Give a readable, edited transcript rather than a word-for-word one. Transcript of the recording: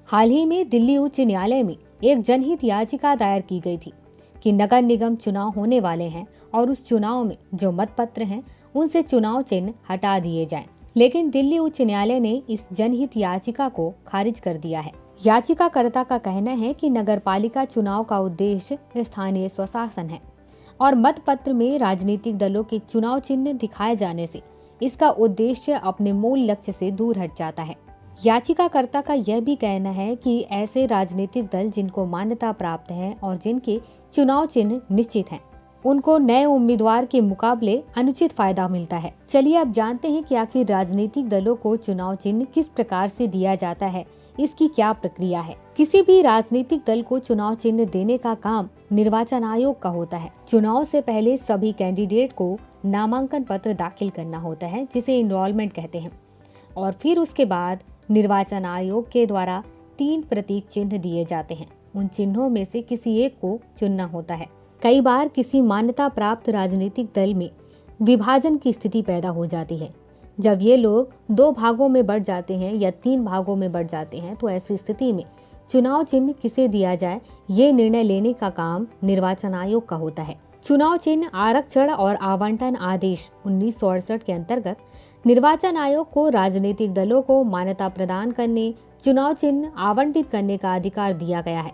हाल ही में दिल्ली उच्च न्यायालय में एक जनहित याचिका दायर की गई थी कि नगर निगम चुनाव होने वाले हैं और उस चुनाव में जो मतपत्र हैं उनसे चुनाव चिन्ह हटा दिए जाएं। लेकिन दिल्ली उच्च न्यायालय ने इस जनहित याचिका को खारिज कर दिया है। याचिकाकर्ता का कहना है कि नगरपालिका चुनाव का उद्देश्य स्थानीय स्वशासन है और मतपत्र में राजनीतिक दलों के चुनाव चिन्ह दिखाए जाने से इसका उद्देश्य अपने मूल लक्ष्य से दूर हट जाता है। याचिकाकर्ता का यह भी कहना है कि ऐसे राजनीतिक दल जिनको मान्यता प्राप्त है और जिनके चुनाव चिन्ह निश्चित हैं, उनको नए उम्मीदवार के मुकाबले अनुचित फायदा मिलता है। चलिए अब जानते हैं कि आखिर राजनीतिक दलों को चुनाव चिन्ह किस प्रकार से दिया जाता है, इसकी क्या प्रक्रिया है। किसी भी राजनीतिक दल को चुनाव चिन्ह देने का काम निर्वाचन आयोग का होता है। चुनाव से पहले सभी कैंडिडेट को नामांकन पत्र दाखिल करना होता है, जिसे इनरोलमेंट कहते हैं, और फिर उसके बाद निर्वाचन आयोग के द्वारा 3 प्रतीक चिन्ह दिए जाते हैं। उन चिन्हों में से किसी एक को चुनना होता है। कई बार किसी मान्यता प्राप्त राजनीतिक दल में विभाजन की स्थिति पैदा हो जाती है। जब ये लोग 2 भागों में बढ़ जाते हैं या 3 भागों में बढ़ जाते हैं, तो ऐसी स्थिति में चुनाव चिन्ह किसे दिया जाए, ये निर्णय लेने का काम निर्वाचन आयोग का होता है। चुनाव चिन्ह आरक्षण और आवंटन आदेश 1968 के अंतर्गत निर्वाचन आयोग को राजनीतिक दलों को मान्यता प्रदान करने, चुनाव चिन्ह आवंटित करने का अधिकार दिया गया है।